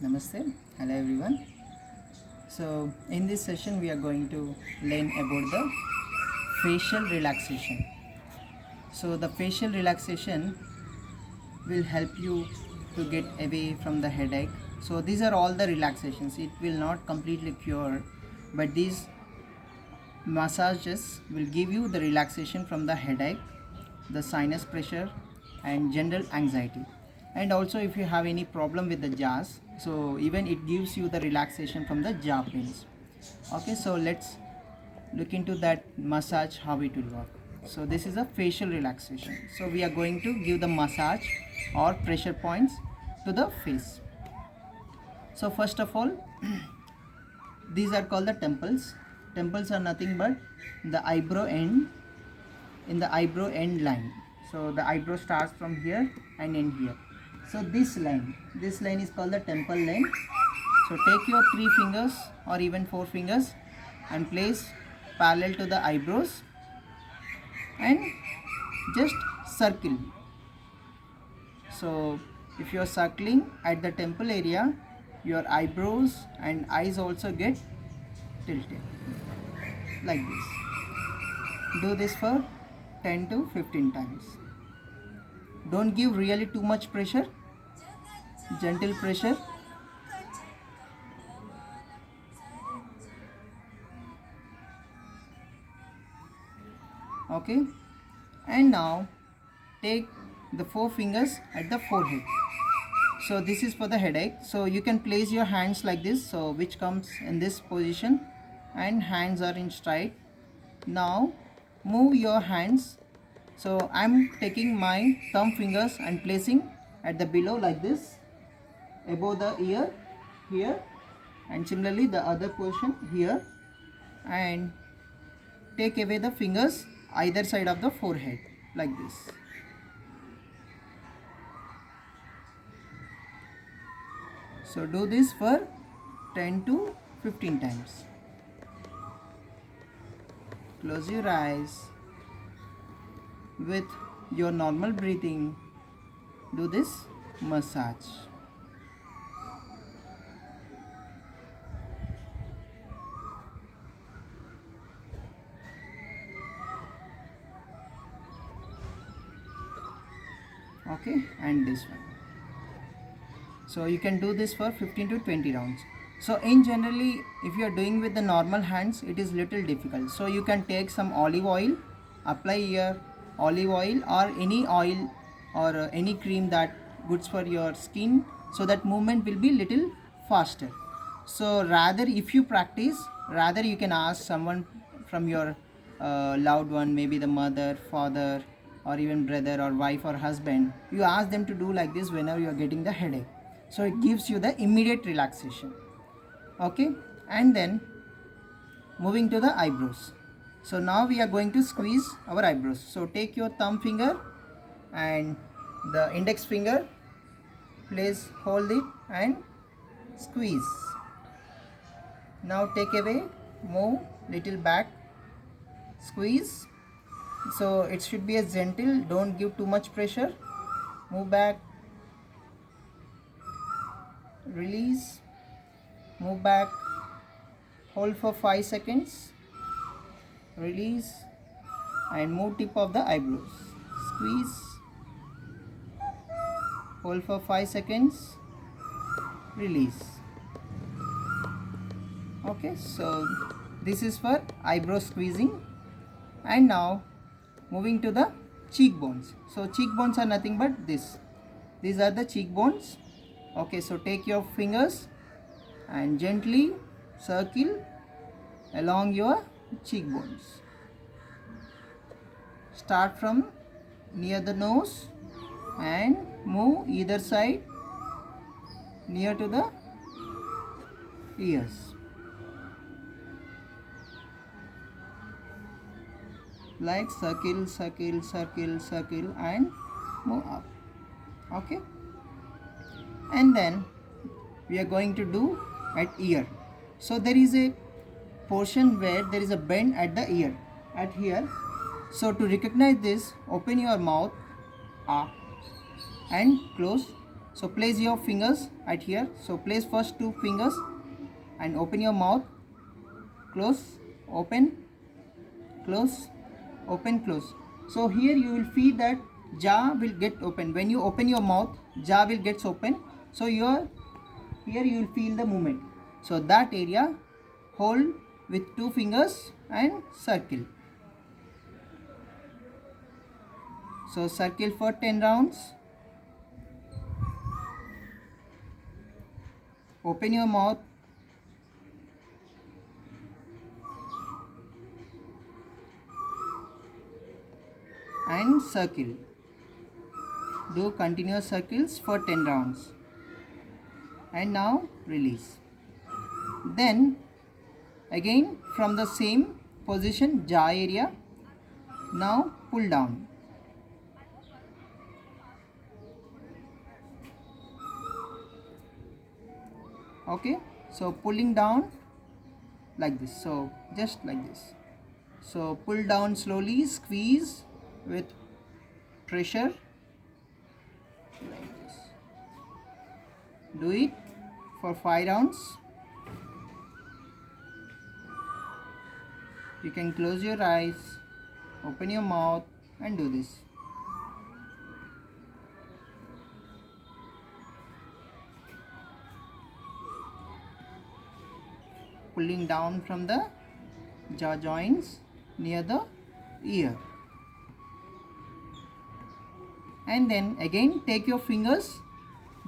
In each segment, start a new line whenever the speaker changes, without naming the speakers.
Namaste, hello everyone. So in this session we are going to learn about the facial relaxation. So the facial relaxation will help you to get away from the headache. So these are all the relaxations. It will not completely cure, but these massages will give you the relaxation from the headache, the sinus pressure and general anxiety. And also if you have any problem with the jaws, so even it gives you the relaxation from the jaw pains. Okay, so let's look into that massage, how it will work. So this is a facial relaxation. So we are going to give the massage or pressure points to the face. So first of all, these are called the temples. Temples are nothing but the eyebrow end, in the eyebrow end line. So the eyebrow starts from here and end here. So this line is called the temple line. So take your 3 fingers or even 4 fingers and place parallel to the eyebrows and just circle. So if you are circling at the temple area, your eyebrows and eyes also get tilted like this. Do this for 10 to 15 times. Don't give really too much pressure, gentle pressure. Okay, and now take the 4 fingers at the forehead. So this is for the headache. So you can place your hands like this, so which comes in this position and hands are in straight. Now move your hands. So I'm taking my thumb fingers and placing at the below like this, above the ear here, and similarly the other portion here, and take away the fingers either side of the forehead like this. So do this for 10 to 15 times. Close your eyes. With your normal breathing, do this massage. Okay, and this one. So you can do this for 15 to 20 rounds. So in generally, if you are doing with the normal hands, it is little difficult. So you can take some olive oil, apply here olive oil or any oil or any cream that goods for your skin, so that movement will be little faster. So rather, if you practice, rather you can ask someone from your loved one, maybe the mother, father, or even brother or wife or husband. You ask them to do like this whenever you are getting the headache. So it gives you the immediate relaxation. Okay, and then moving to the eyebrows. So now we are going to squeeze our eyebrows. So take your thumb finger and the index finger, place, hold it and squeeze. Now take away, move little back, squeeze. So it should be as gentle, don't give too much pressure. Move back, release, move back, hold for 5 seconds, release and move tip of the eyebrows, squeeze, hold for 5 seconds, release. Okay, so this is for eyebrow squeezing. And now moving to the cheekbones. So cheekbones are nothing but this. These are the cheekbones. Okay, so take your fingers and gently circle along your cheekbones. Start from near the nose and move either side near to the ears. Like circle, circle, circle, circle and move up. Okay, and then we are going to do at ear. So there is a portion where there is a bend at the ear, at here. So to recognize this, open your mouth and close So place your fingers at here. So place first two fingers and open your mouth, close, open, close, open, close. So here you will feel that jaw will get open. When you open your mouth, jaw will get open. So here you will feel the movement. So that area hold with two fingers and circle. So circle for 10 rounds. Open your mouth. And circle. Do continuous circles for 10 rounds. And now release. Then again from the same position, jaw area. Now pull down. Okay, so pulling down like this. So just like this. So pull down slowly, squeeze with pressure like this. Do it for 5 rounds. You can close your eyes, open your mouth and do this. Pulling down from the jaw joints near the ear. And then again take your fingers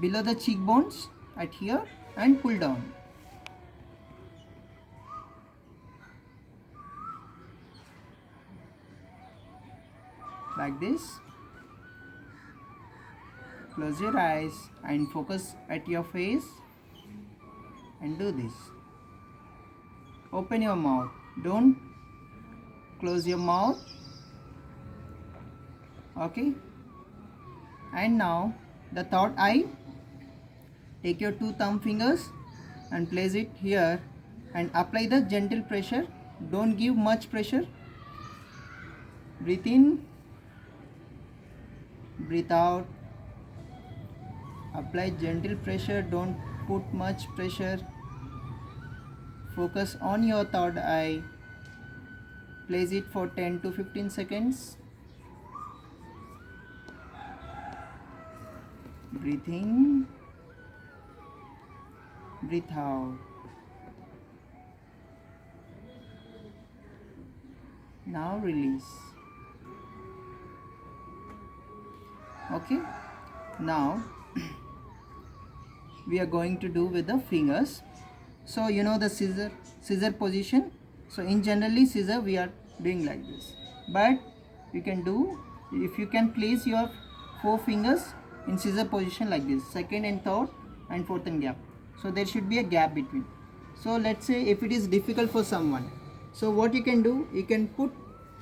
below the cheekbones at here and pull down. Like this. Close your eyes and focus at your face and do this. Open your mouth. Don't close your mouth. Okay. And now the third eye. Take your two thumb fingers and place it here and apply the gentle pressure. Don't give much pressure. Breathe in. Breathe out. Apply gentle pressure. Don't put much pressure. Focus on your third eye. Place it for 10 to 15 seconds. Breathe in. Breathe out. Now release. Okay. Now we are going to do with the fingers. So you know the scissor position. So in generally scissor we are doing like this, but you can do, if you can place your 4 fingers in scissor position like this, second and third and fourth and gap. So there should be a gap between. So let's say if it is difficult for someone, so what you can do, you can put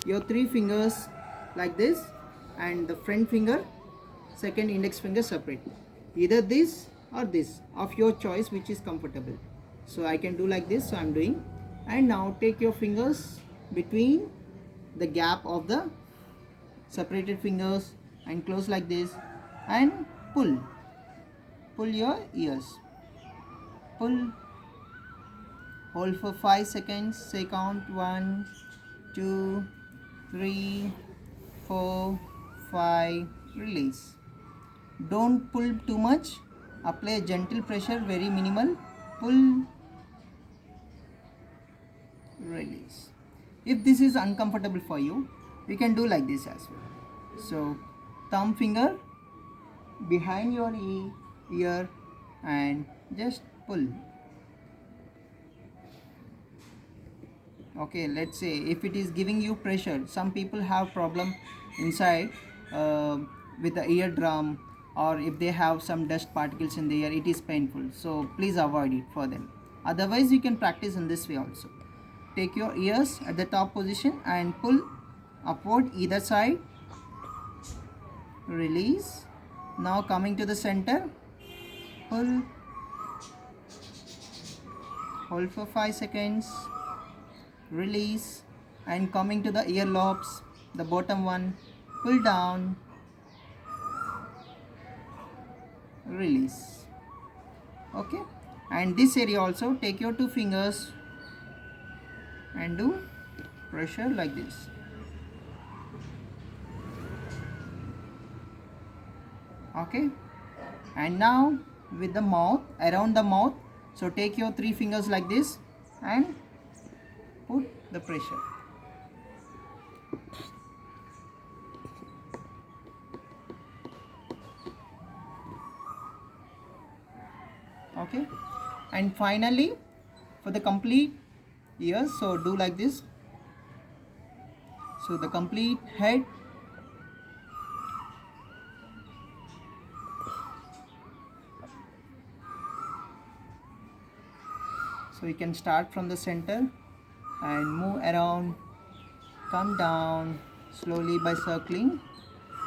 your 3 fingers like this and the front finger, second index finger separate, either this or this of your choice which is comfortable. So I can do like this, so I'm doing. And now take your fingers between the gap of the separated fingers and close like this and pull your ears, pull, hold for 5 seconds, say count 1 2 3 4 5, release. Don't pull too much, apply gentle pressure, very minimal, pull, release. If this is uncomfortable for you, you can do like this as well. So thumb finger behind your ear and just pull. Okay, let's say if it is giving you pressure, some people have problem inside with the eardrum, or if they have some dust particles in the ear, it is painful, so please avoid it for them. Otherwise you can practice in this way also. Take your ears at the top position and pull upward either side, release. Now coming to the center, pull, hold for 5 seconds, release. And coming to the ear lobes, the bottom one, pull down, release. Okay, and this area also, take your 2 fingers and do pressure like this. Okay, and now with the mouth, around the mouth, so take your 3 fingers like this and put the pressure. Okay, and finally for the complete ears, so do like this. So the complete head, so you can start from the center and move around, come down slowly by circling.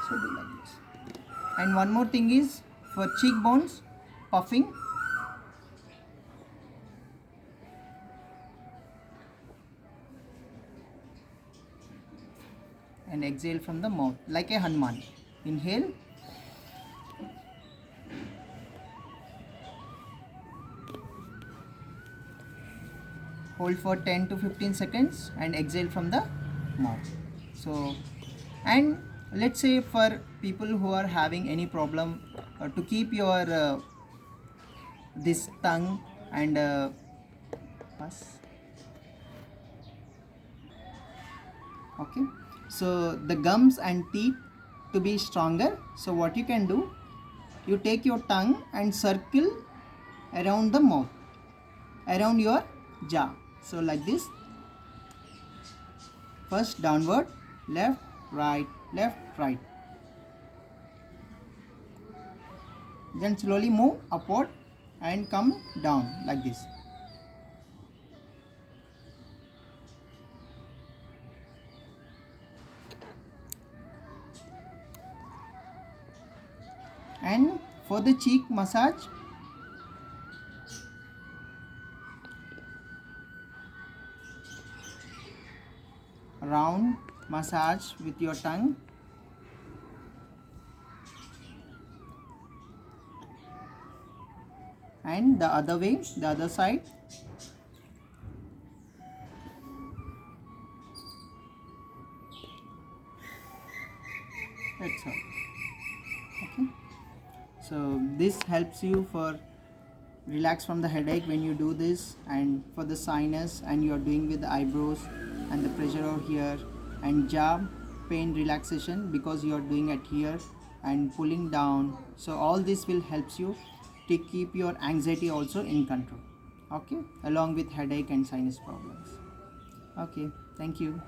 So do like this. And one more thing is for cheekbones, puffing. And exhale from the mouth like a Hanuman. Inhale. Hold for 10 to 15 seconds and exhale from the mouth. So, and let's say for people who are having any problem to keep your this tongue and okay, so the gums and teeth to be stronger, so what you can do, you take your tongue and circle around the mouth, around your jaw, so like this. First downward, left, right, then slowly move upward and come down like this. And for the cheek massage, round massage with your tongue, and the other way, the other side. That's all. Okay, so this helps you for relax from the headache when you do this, and for the sinus, and you are doing with the eyebrows and the pressure over here, and jaw pain relaxation because you are doing it here and pulling down. So all this will helps you to keep your anxiety also in control. Okay, along with headache and sinus problems. Okay, thank you.